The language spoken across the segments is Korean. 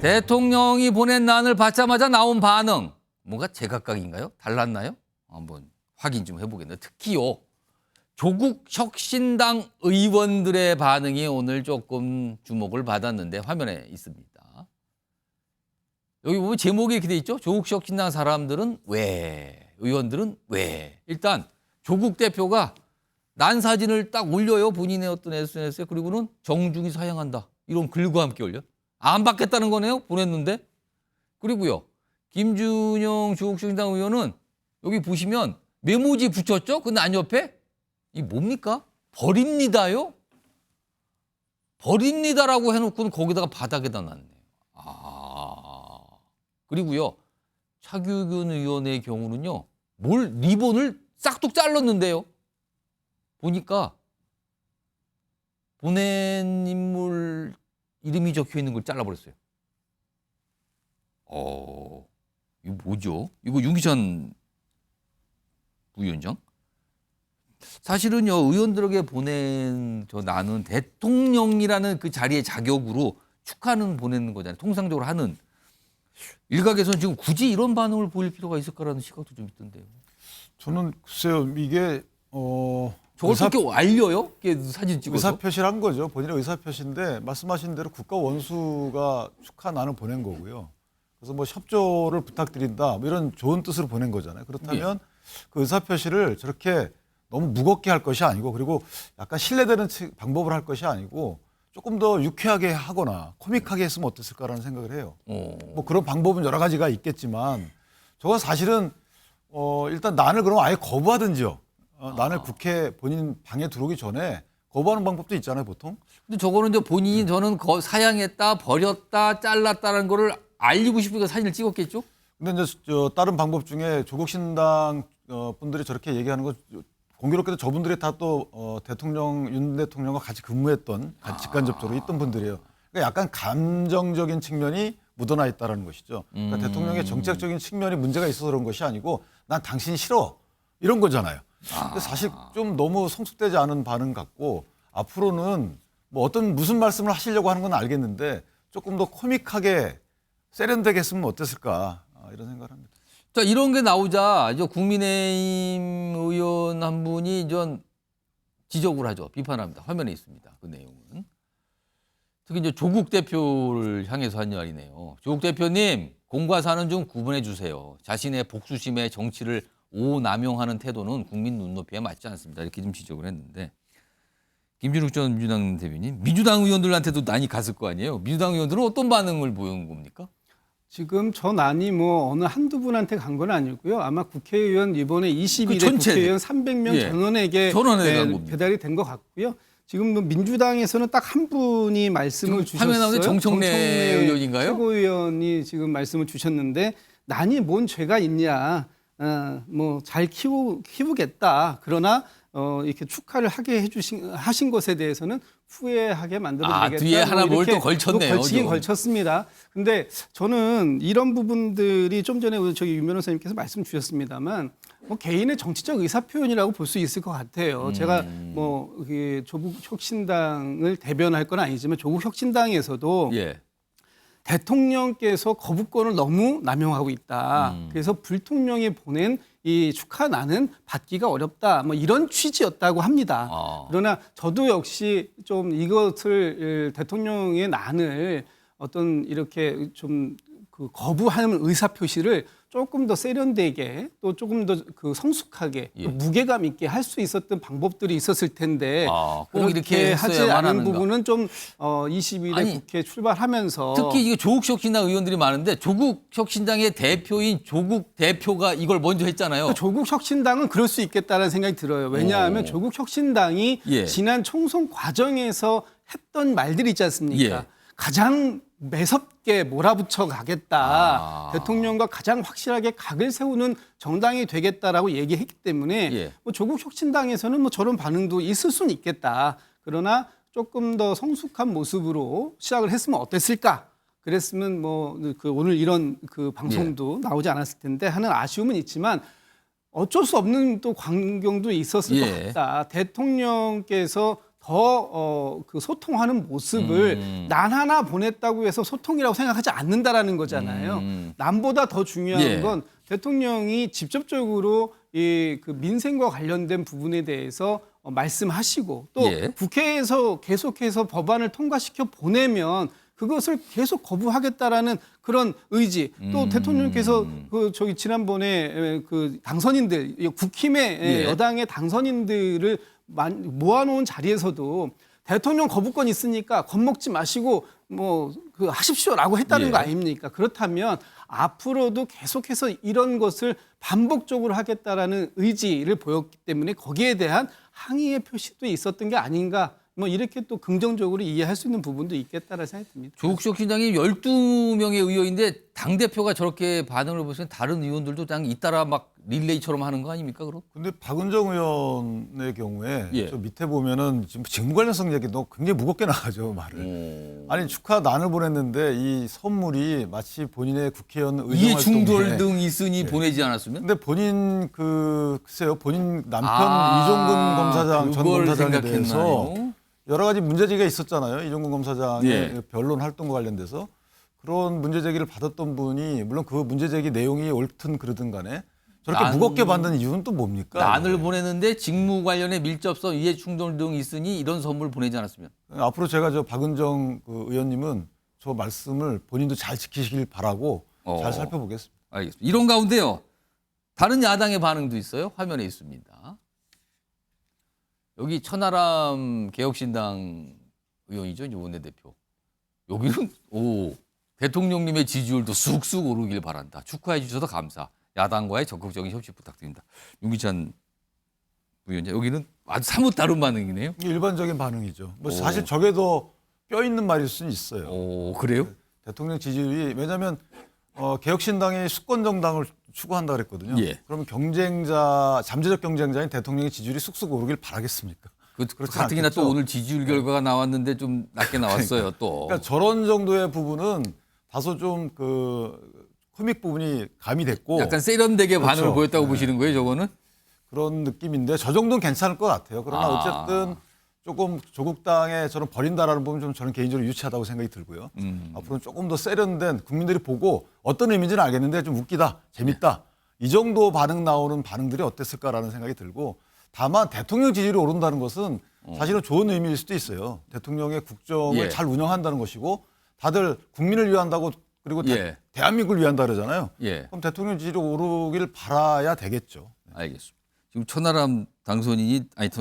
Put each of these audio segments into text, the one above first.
대통령이 보낸 난을 받자마자 나온 반응. 뭔가 제각각인가요? 달랐나요? 한번 확인 좀 해보겠네요. 특히요. 조국 혁신당 의원들의 반응이 오늘 조금 주목을 받았는데 화면에 있습니다. 여기 보면 제목이 이렇게 돼 있죠. 조국 혁신당 사람들은 왜? 의원들은 왜? 일단 조국 대표가 난 사진을 딱 올려요. 본인의 어떤 SNS에. 그리고는 정중히 사양한다. 이런 글과 함께 올려. 안 받겠다는 거네요. 보냈는데. 그리고요. 김준영 조국 혁신당 의원은 여기 보시면 메모지 붙였죠. 그 난 옆에. 이 뭡니까? 버립니다요? 버립니다라고 해놓고는 거기다가 바닥에다 놨네요. 그리고요. 차규근 의원의 경우는요. 리본을 싹둑 잘랐는데요. 보니까 보낸 인물 이름이 적혀 있는 걸 잘라버렸어요. 이거 뭐죠? 이거 윤기찬 부위원장? 사실은요, 의원들에게 보낸 나는 대통령이라는 그 자리의 자격으로 축하는 보내는 거잖아요. 통상적으로 하는. 일각에서는 지금 굳이 이런 반응을 보일 필요가 있을까라는 시각도 좀 있던데요. 저는 글쎄요, 이게 저걸 어떻게 알려요? 사진 찍어서. 의사표시를 한 거죠. 본인의 의사표시인데 말씀하신 대로 국가 원수가 축하난을 보낸 거고요. 그래서 뭐 협조를 부탁드린다 뭐 이런 좋은 뜻으로 보낸 거잖아요. 그렇다면 그 의사표시를 저렇게 너무 무겁게 할 것이 아니고 그리고 약간 신뢰되는 방법을 할 것이 아니고 조금 더 유쾌하게 하거나 코믹하게 했으면 어땠을까라는 생각을 해요. 뭐 그런 방법은 여러 가지가 있겠지만 저건 사실은 일단 난을 그럼 아예 거부하든지요. 난을 국회 본인 방에 들어오기 전에 거부하는 방법도 있잖아요, 보통. 근데 저거는 이제 본인이 저는 사양했다, 버렸다, 잘랐다는 거를 알리고 싶으니까 사진을 찍었겠죠? 근데 이제 다른 방법 중에 조국 신당 분들이 저렇게 얘기하는 거 공교롭게도 저분들이 다 또 윤 대통령과 같이 근무했던 같이 직간접적으로 있던 분들이에요. 그러니까 약간 감정적인 측면이 묻어나 있다는 것이죠. 그러니까 대통령의 정책적인 측면이 문제가 있어서 그런 것이 아니고 난 당신 싫어 이런 거잖아요. 근데 사실 좀 너무 성숙되지 않은 반응 같고 앞으로는 뭐 무슨 말씀을 하시려고 하는 건 알겠는데 조금 더 코믹하게 세련되게 했으면 어땠을까 이런 생각을 합니다. 자, 이런 게 나오자 이제 국민의힘 의원 한 분이 전 지적을 하죠. 비판합니다. 화면에 있습니다. 그 내용은. 특히 이제 조국 대표를 향해서 한 말이네요. 조국 대표님, 공과 사는 좀 구분해 주세요. 자신의 복수심에 정치를 오남용하는 태도는 국민 눈높이에 맞지 않습니다. 이렇게 좀 지적을 했는데 김준욱 전 민주당 대변인, 민주당 의원들한테도 난이 갔을 거 아니에요. 민주당 의원들은 어떤 반응을 보인 겁니까? 지금 저 난이 뭐 어느 한두 분한테 간 건 아니고요. 아마 국회의원 이번에 21대 국회의원 300명 전원에게 배달이 된 것 같고요. 지금 뭐 민주당에서는 딱 한 분이 말씀을 주셨어요. 화면 나오는데 정청래 의원인가요? 최고위원이 지금 말씀을 주셨는데 난이 뭔 죄가 있냐. 뭐 잘 키우겠다. 그러나 이렇게 축하를 하신 것에 대해서는 후회하게 만들어드리겠다. 뒤에 하나 뭘 또 걸쳤네요. 걸치긴 걸쳤습니다. 근데 저는 이런 부분들이 좀 전에 저기 윤 변호사님께서 말씀 주셨습니다만 뭐 개인의 정치적 의사표현이라고 볼 수 있을 것 같아요. 제가 뭐 조국 혁신당을 대변할 건 아니지만 조국 혁신당에서도 대통령께서 거부권을 너무 남용하고 있다. 그래서 불통령이 보낸 이 축하난은 받기가 어렵다. 뭐 이런 취지였다고 합니다. 그러나 저도 역시 좀 이것을 대통령의 난을 어떤 이렇게 좀 그 거부하는 의사 표시를 조금 더 세련되게 또 조금 더 그 성숙하게 또 무게감 있게 할 수 있었던 방법들이 있었을 텐데 꼭 이렇게 하지 않은 부분은 좀 22대 국회 출발하면서 특히 이게 조국 혁신당 의원들이 많은데 조국 혁신당의 대표인 조국 대표가 이걸 먼저 했잖아요. 조국 혁신당은 그럴 수 있겠다는 생각이 들어요. 왜냐하면 조국 혁신당이 지난 총선 과정에서 했던 말들이 있지 않습니까? 가장 매섭게 몰아붙여 가겠다. 대통령과 가장 확실하게 각을 세우는 정당이 되겠다라고 얘기했기 때문에 뭐 조국 혁신당에서는 뭐 저런 반응도 있을 수는 있겠다. 그러나 조금 더 성숙한 모습으로 시작을 했으면 어땠을까? 그랬으면 뭐 그 오늘 이런 그 방송도 나오지 않았을 텐데 하는 아쉬움은 있지만 어쩔 수 없는 또 광경도 있었을 것 같다. 대통령께서 더 그 소통하는 모습을 난 하나 보냈다고 해서 소통이라고 생각하지 않는다라는 거잖아요. 남보다 더 중요한 예. 건 대통령이 직접적으로 이 그 민생과 관련된 부분에 대해서 말씀하시고 또 예. 국회에서 계속해서 법안을 통과시켜 보내면 그것을 계속 거부하겠다라는 그런 의지. 또 대통령께서 그 저기 지난번에 그 당선인들 국힘의 예. 여당의 당선인들을 모아놓은 자리에서도 대통령 거부권 있으니까 겁먹지 마시고 뭐 그 하십시오라고 했다는 예. 거 아닙니까? 그렇다면 앞으로도 계속해서 이런 것을 반복적으로 하겠다라는 의지를 보였기 때문에 거기에 대한 항의의 표시도 있었던 게 아닌가. 뭐 이렇게 또 긍정적으로 이해할 수 있는 부분도 있겠다라는 생각이 듭니다. 조국 혁신당이 12명의 의원인데 당대표가 저렇게 반응을 보시면 다른 의원들도 그냥 잇따라 막 릴레이처럼 하는 거 아닙니까? 그럼? 근데 박은정 의원의 경우에 예. 저 밑에 보면은 지금 직무 관련성 얘기도 굉장히 무겁게 나가죠, 말을. 아니 축하난을 보냈는데 이 선물이 마치 본인의 국회의원 의정 이해 충돌 활동에 등 있으니 보내지 않았으면? 근데 본인 글쎄요 본인 남편 아, 이종근 검사장 전 그걸 검사장에 대해서 생각했나요? 여러 가지 문제 제기가 있었잖아요. 이종근 검사장의 예. 변론 활동과 관련돼서 그런 문제 제기를 받았던 분이 물론 그 문제 제기 내용이 옳든 그러든 간에 저렇게 무겁게 받는 이유는 또 뭡니까? 난을 보내는데 직무 관련해 밀접성, 이해 충돌 등 있으니 이런 선물 보내지 않았으면? 앞으로 제가 저 박은정 그 의원님은 저 말씀을 본인도 잘 지키시길 바라고 잘 살펴보겠습니다. 알겠습니다. 이런 가운데요. 다른 야당의 반응도 있어요. 화면에 있습니다. 여기 천하람 개혁신당 의원이죠. 이제 원내대표. 여기는 대통령님의 지지율도 쑥쑥 오르길 바란다. 축하해 주셔서 감사. 야당과의 적극적인 협치 부탁드립니다. 윤기찬 부위원장. 여기는 아주 사뭇 다른 반응이네요. 이게 일반적인 반응이죠. 뭐 사실 저게 더 뼈 있는 말일 수는 있어요. 그래요? 대통령 지지율이 왜냐하면 개혁신당이 수권 정당을 추구한다 그랬거든요. 예. 그러면 잠재적 경쟁자인 대통령의 지지율이 쑥쑥 오르길 바라겠습니까? 그렇지 가뜩이나 않겠죠? 또 오늘 지지율 결과가 나왔는데 좀 낮게 나왔어요. 또. 그러니까 저런 정도의 부분은 다소 좀 그 코믹 부분이 가미됐고 약간 세련되게 반응을 그렇죠. 보였다고 보시는 거예요, 저거는? 그런 느낌인데 저 정도는 괜찮을 것 같아요. 그러나 어쨌든 조금 조국당에 저는 버린다라는 부분 좀 저는 개인적으로 유치하다고 생각이 들고요. 앞으로는 조금 더 세련된 국민들이 보고 어떤 의미인지는 알겠는데 좀 웃기다, 재밌다 이 정도 반응 나오는 반응들이 어땠을까라는 생각이 들고 다만 대통령 지지율이 오른다는 것은 사실은 좋은 의미일 수도 있어요. 대통령의 국정을 예. 잘 운영한다는 것이고 다들 국민을 위한다고 그리고 예. 대한민국을 위한다 그러잖아요. 예. 그럼 대통령 지지율이 오르길 바라야 되겠죠. 알겠습니다. 지금 천하람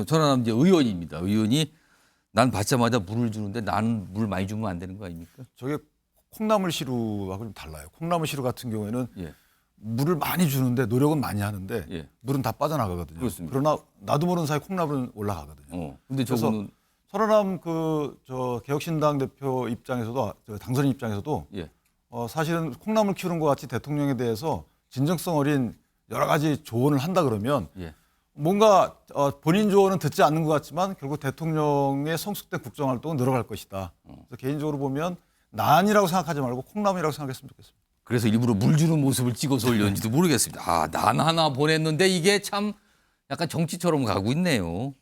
천하람 이제 의원입니다. 의원이 난 받자마자 물을 주는데 나는 물 많이 주면 안 되는 거 아닙니까? 저게 콩나물 시루하고 좀 달라요. 콩나물 시루 같은 경우에는 예. 물을 많이 주는데 노력은 많이 하는데 예. 물은 다 빠져나가거든요. 그렇습니다. 그러나 나도 모르는 사이 콩나물은 올라가거든요. 근데 그래서 저거는 천하람 저 개혁신당 대표 입장에서도 저 당선인 입장에서도 예. 사실은 콩나물 키우는 것 같이 대통령에 대해서 진정성 어린 여러 가지 조언을 한다 그러면 예. 뭔가 본인 조언은 듣지 않는 것 같지만 결국 대통령의 성숙된 국정활동은 늘어갈 것이다. 그래서 개인적으로 보면 난이라고 생각하지 말고 콩나물이라고 생각했으면 좋겠습니다. 그래서 일부러 물 주는 모습을 찍어서 올렸는지도 모르겠습니다. 난 하나 보냈는데 이게 참 약간 정치처럼 가고 있네요.